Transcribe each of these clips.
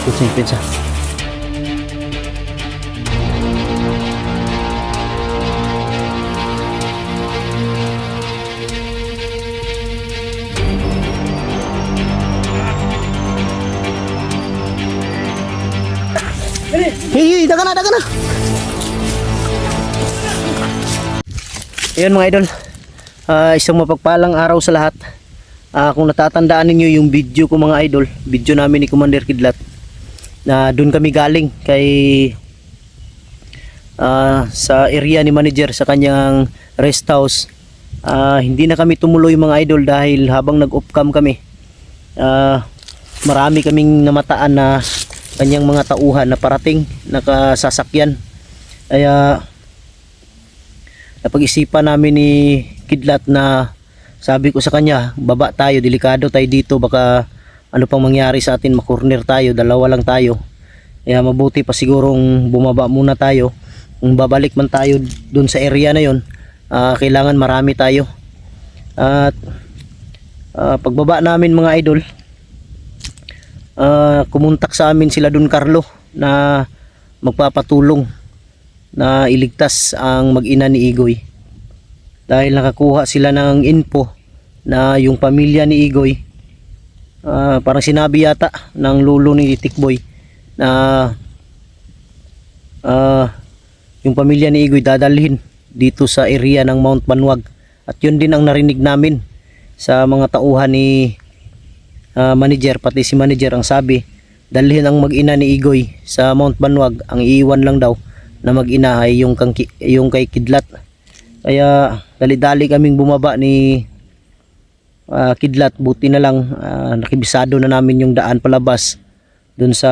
Pinsa. Hey, daga na. Ayan mga idol, isang mapagpalang araw sa lahat. Kung natatandaan ninyo yung video ko mga idol, video namin ni Commander Kidlat, na doon kami galing kay sa area ni manager sa kanyang rest house. Hindi na kami tumuloy mga idol dahil habang nag-off cam kami, marami kaming namataan na kanyang mga tauhan na parating nakasasakyan. Kaya napag-isipan namin ni Kidlat na sabi ko sa kanya, baba tayo, delikado tayo dito, baka ano pang mangyari sa atin, makorner tayo, dalawa lang tayo. Kaya mabuti pa sigurong bumaba muna tayo. Kung babalik man tayo dun sa area na yon, kailangan marami tayo. At pagbaba namin mga idol, kumuntak sa amin sila Don Carlo na magpapatulong na iligtas ang mag-ina ni Igoy, dahil nakakuha sila ng info na yung pamilya ni Igoy, parang sinabi yata ng lolo ni Tikboy na yung pamilya ni Igoy dadalhin dito sa area ng Mount Banwag. At yun din ang narinig namin sa mga tauhan ni manager, pati si manager ang sabi, dalhin ang mag-ina ni Igoy sa Mount Banwag, ang iiwan lang daw na mag-ina ay yung kay Kidlat. Kaya dali-dali kaming bumaba ni Kidlat. Buti na lang nakibisado na namin yung daan palabas dun sa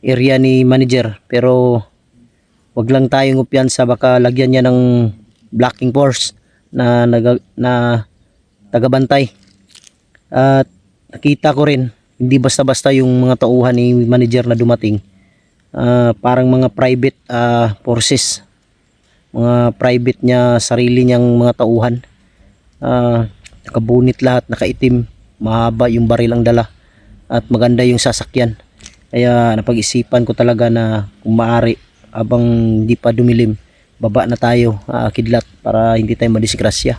area ni manager, pero wag lang tayong kumpiyansa, baka lagyan niya ng blocking force na tagabantay. At nakita ko rin, hindi basta-basta yung mga tauhan ni manager na dumating. Parang mga private forces, mga private niya, sarili niyang mga tauhan. Nakabunit lahat, nakaitim, mahaba yung baril ang dala, at maganda yung sasakyan. Kaya napag-isipan ko talaga na kung maaari, habang hindi pa dumilim, baba na tayo, Kidlat, para hindi tayo madisgrasya.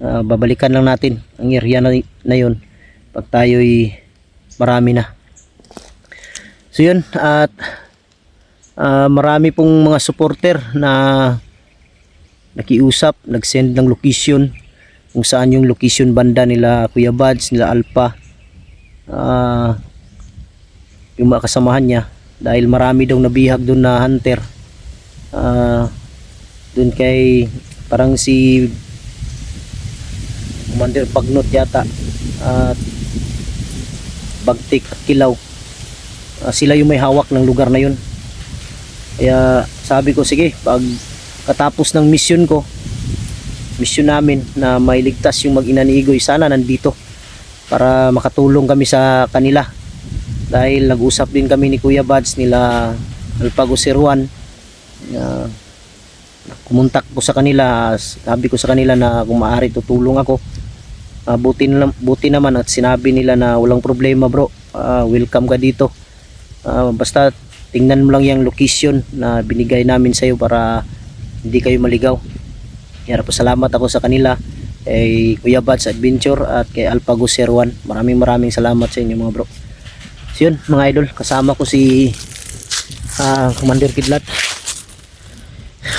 Babalikan lang natin ang area na yun pag tayo'y marami na. So yun, at marami pong mga supporter na nakiusap, nag-send ng location kung saan yung location banda nila Kuya Bads, nila Alpha, yung mga kasamahan niya, dahil marami daw nabihag doon na hunter. Doon kay parang si Commander Bagnot yata at Bagtik at Kilaw, sila yung may hawak ng lugar na yun. Kaya sabi ko, sige, pag katapos ng mission namin na mailigtas yung mag-ina ni Igoy, sana nandito para makatulong kami sa kanila. Dahil nag-usap din kami ni Kuya Bads, nila Alpago Sirwan, kumuntak ko sa kanila, sabi ko sa kanila na kung maaari tutulong ako. Buti naman at sinabi nila na walang problema bro, welcome ka dito. Basta tingnan mo lang yung location na binigay namin sa iyo para hindi kayo maligaw. Kaya salamat ako sa kanila, kay Kuya Bads Adventure at kay Alpago Sirwan. Maraming salamat sa inyo mga bro. So yun mga idol, kasama ko si Commander Kidlat.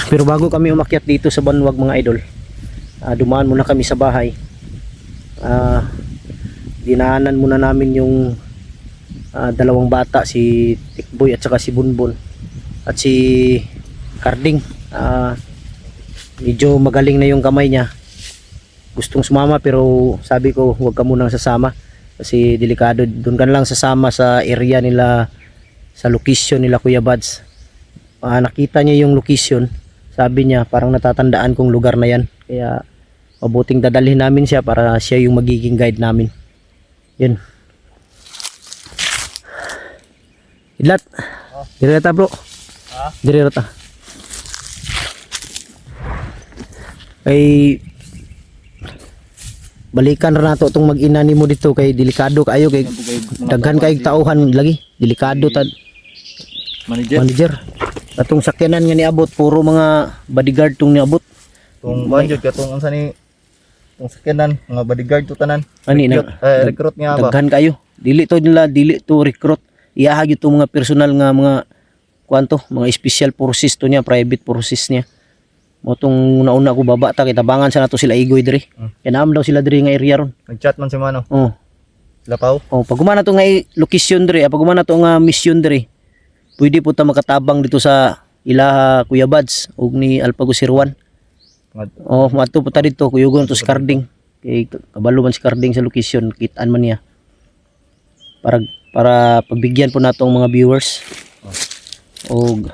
Pero bago kami umakyat dito sa Banwag mga idol, dumaan muna kami sa bahay. Dinaanan muna namin yung dalawang bata, si Tikboy at saka si Bunbon at si Karding. Medyo magaling na yung kamay niya, gustong sumama pero sabi ko huwag ka munang sasama kasi delikado. Doon ka lang sasama sa area nila, sa location nila Kuya Bads. Nakita niya yung location, sabi niya parang natatandaan kong lugar na yan, kaya mabuting dadalhin namin siya para siya yung magiging guide namin. Yun. Idlat. Dire ta bro. Dire ta. Ay balikan ra nato tong mag-ina nimo dito kay delikado kaayo kay daghan kay tauhan lagi delikado ta manager. Atong sakyanan nga niabot puro mga bodyguard tong niabot. Tung banjod ka tong unsa ni tong sakyanan mga bodyguard to tanan. Ani na Recruit nga ba? daghan kayo. Dili to recruit. Iyaha gyud tong mga personal nga mga kuanto, mga special forces to niya, private forces niya. Mo tong nauna ko baba ta kay tabangan sa nato sila igoy diri. Kaya naam daw sila diri nga area ron. Nag-chat man si Mano. Oh. Lapaw. Oh, pag gumana to nga location diri, pag gumana to nga mission diri, pwede po ta makatabang dito sa Ilaha Kuya Bads ug ni Alpago Sirwan. Oh, maadto po ta dito kuyugon to si Carding. Kay kabalo man si Carding sa location, kitaan man niya. Para pagbigyan po natong mga viewers. Og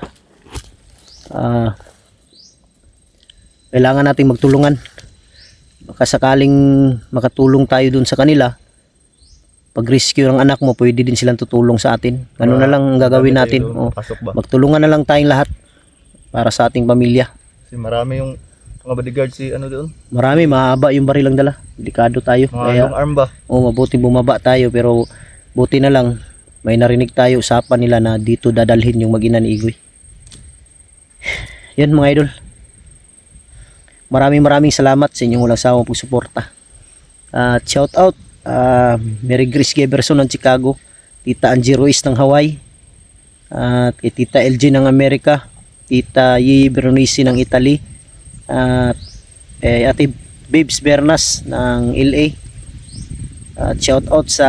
kailangan nating magtulungan. Baka sakaling makatulong tayo dun sa kanila, pag rescue ng anak mo, pwede din silang tutulong sa atin. Ganun na lang ang gagawin natin. O, magtulungan na lang tayong lahat para sa ating pamilya. Kasi marami yung mga bodyguard si ano doon. Marami, mahaba yung baril lang dala. Delikado tayo. Mga long arm ba? Mabuti bumaba tayo, pero buti na lang may narinig tayo usapan nila na dito dadalhin yung mag-ina ni Igoy. Yan mga idol. Maraming salamat sa inyong walang sawang pagsuporta. Shout out Mary Grace Geverson ng Chicago, Tita Angie Ruiz ng Hawaii, at kay Tita LG ng Amerika, Tita Yi Veronese ng Italy, at Ate Babes Bernas ng LA. Shout out sa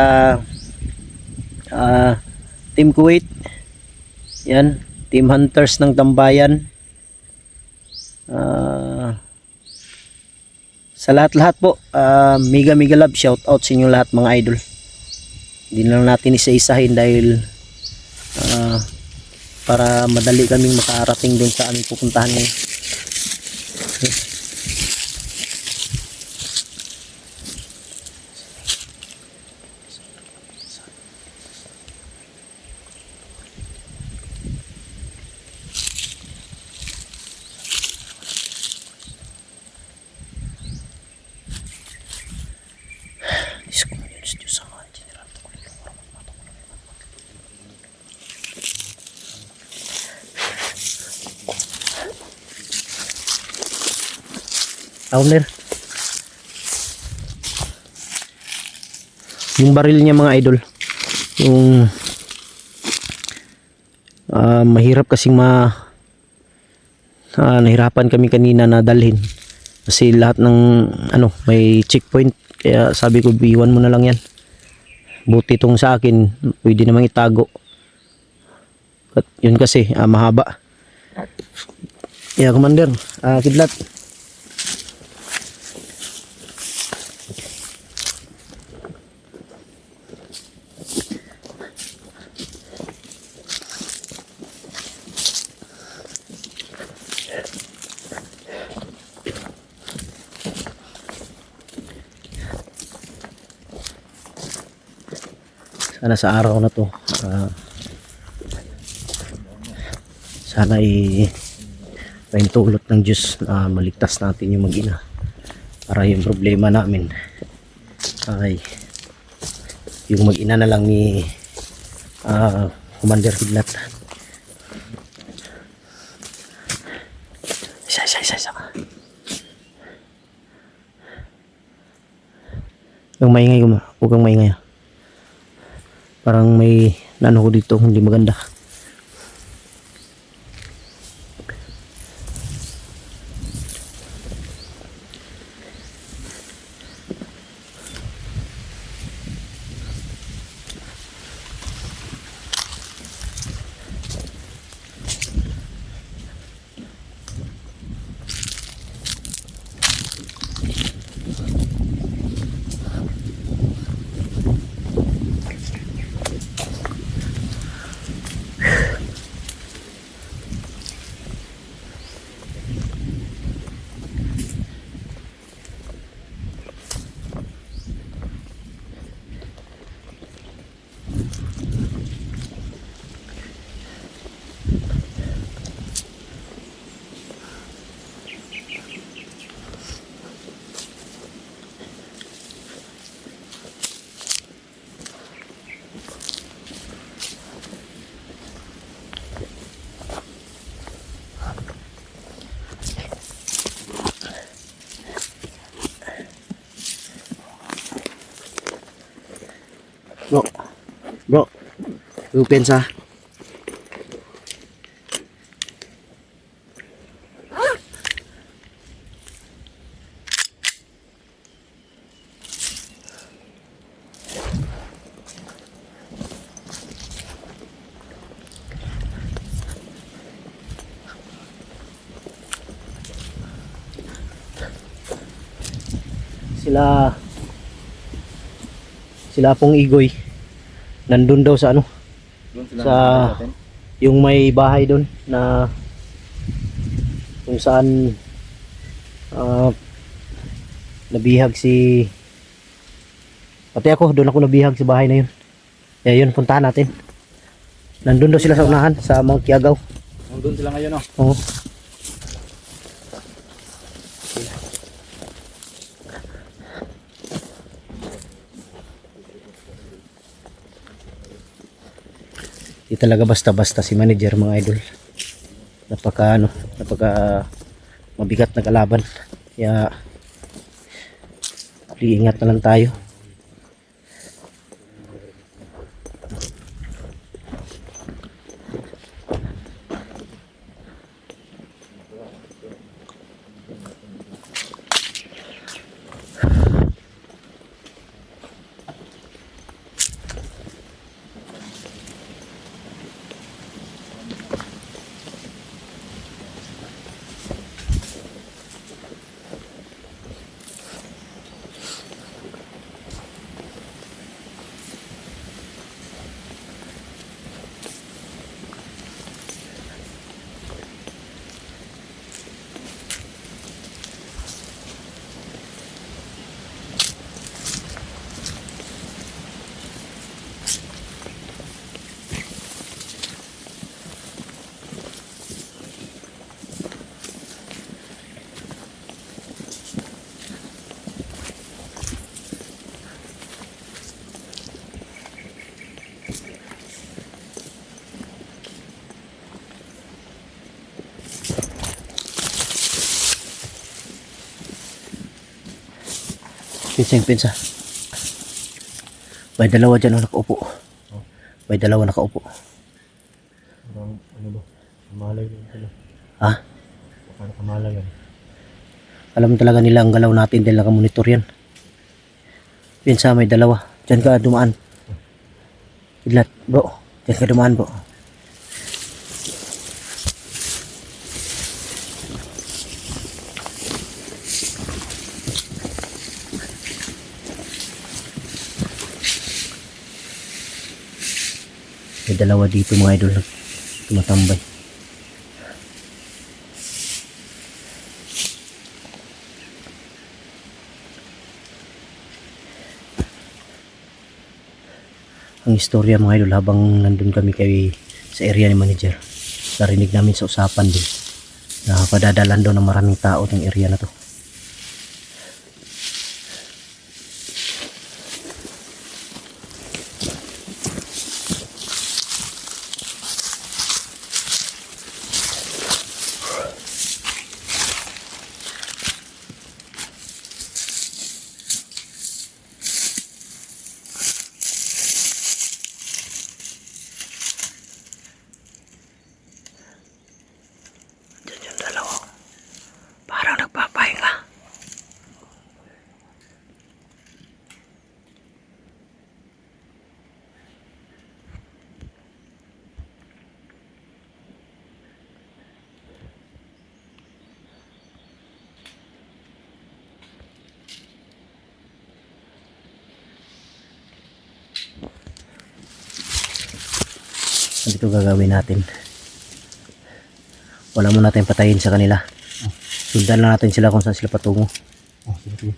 Team Kuwait, yan, Team Hunters ng Tambayan, sa lahat-lahat po, mega love, shout out sa inyo lahat mga idol. Hindi na lang natin isa-isahin dahil para madali kaming makarating dun sa aming pupuntahan ngayon. Owner, yung baril niya mga idol, yung mahirap kasing nahirapan kami kanina na dalhin kasi lahat ng may checkpoint, kaya sabi ko iwan mo na lang yan. Buti itong sa akin pwede namang itago, at yun kasi mahaba. Yeah, Commander, Kidlat, sana sa araw na to sana paintulot ng Diyos na maligtas natin yung mag-ina para yung problema namin ay yung mag-ina na lang ni Commander Kidlat. Isa. Yung maingay ko, huwag kang maingay. Parang may nano ko dito hindi maganda. Bro. Bro. Open sa. Sila sila pong igoy nandun daw sa ano Doon sila sa natin. yung may bahay doon na kung saan ah, nabihag si pati ako doon ako nabihag sa bahay na yun. Kaya yun puntahan natin. Nandun daw sila sa unahan sa Mount Kiagaw. Doon sila ngayon oh. Oo. Di talaga basta-basta si manager mga idol. Napaka mabigat na kalaban. Kaya iingat na lang tayo. Pinsa. May dalawa dyan nakaupo. May dalawa nakaupo. Ano ba? Kamalag yun sila. Ha? Baka kamalag yan. Alam talaga nila ang galaw natin dahil nakamonitor yan. Pinsa, may dalawa. Diyan ka dumaan. Idlat, bro. Diyan ka dumaan, bro. May dalawa dito mga idol na tumatambay. Ang istorya mga idol habang nandun kami sa area ni manager, narinig namin sa usapan din na padadalan daw ng maraming tao ng area na to. Diyan yung dalawa. Parang nagpapahinga. Ito gagawin natin. Wala mo natin patayin sa kanila. Sundan lang natin sila kung saan sila patungo. Oh, sige.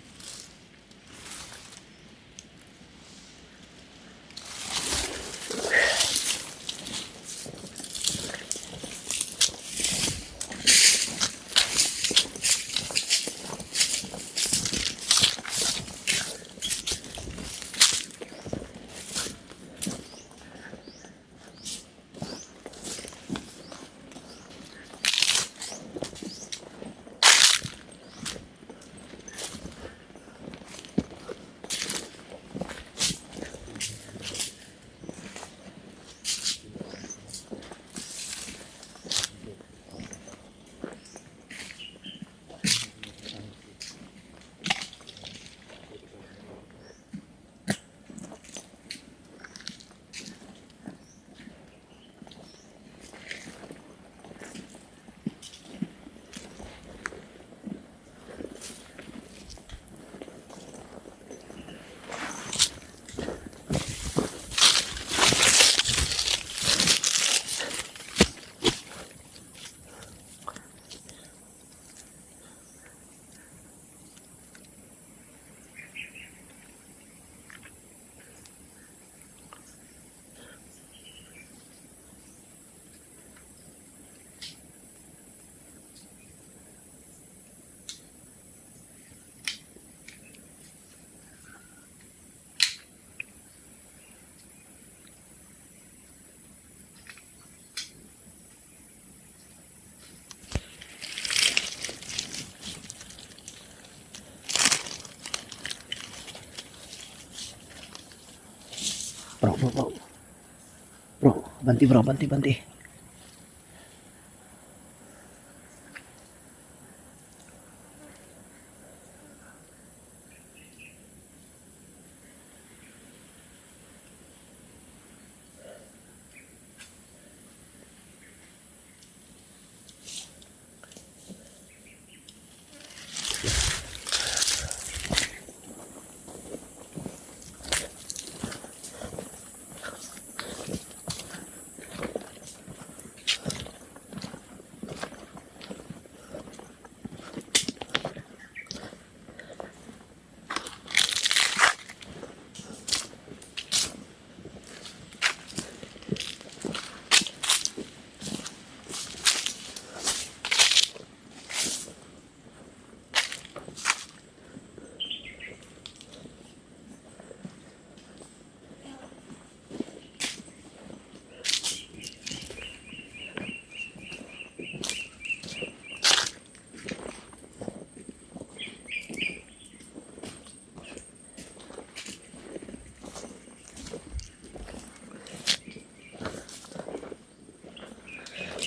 Bro, bro, bro. Bro, banti bro, banti, banti.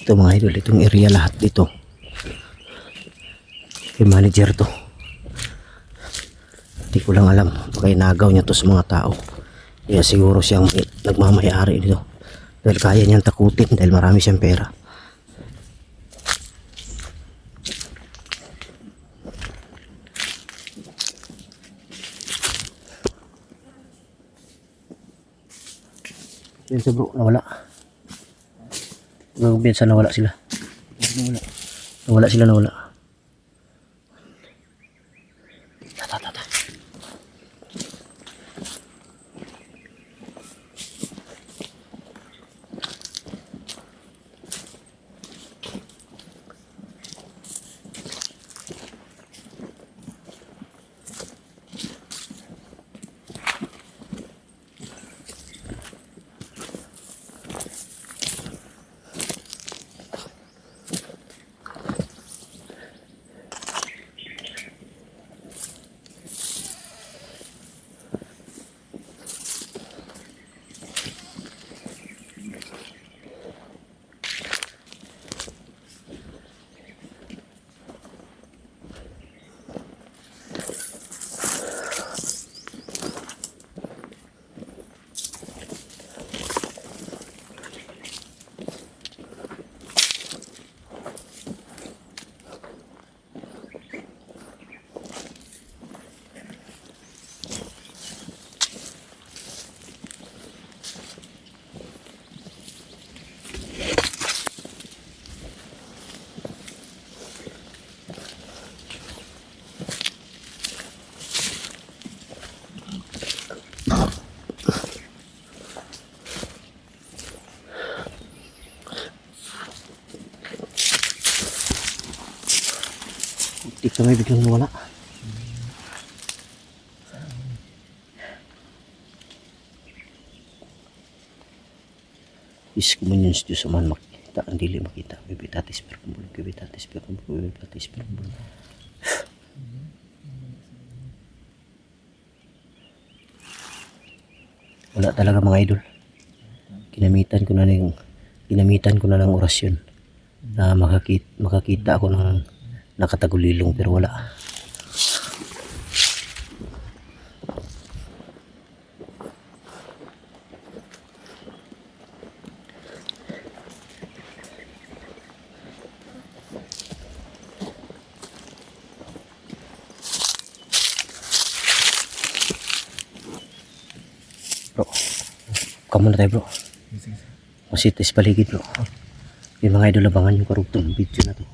Ito mga idol, itong area lahat dito. Yung manager to. Hindi ko lang alam. Baka inagaw niya to sa mga tao. Kaya siguro siyang nagmamayari dito. Dahil kaya niyang takutin dahil marami siyang pera. Yan bro, nawala. Gagawin sa nawala sila. Nawala sila, nawala. Tata. Di kami biglang nawala. Is kumunyon sa Diyos man makita ang dili makita. Bibitatis per kumbulong, bibitatis per kumbulong, bibitatis per kumbulong. Wala talaga mga idol. Ginamitan ko na ng orasyon na makakita ako ng nakatagulilong pero wala. Bro, kamu na tayo bro. Masitis paligid bro. Yung mga idol abangan yung karugtong video na to.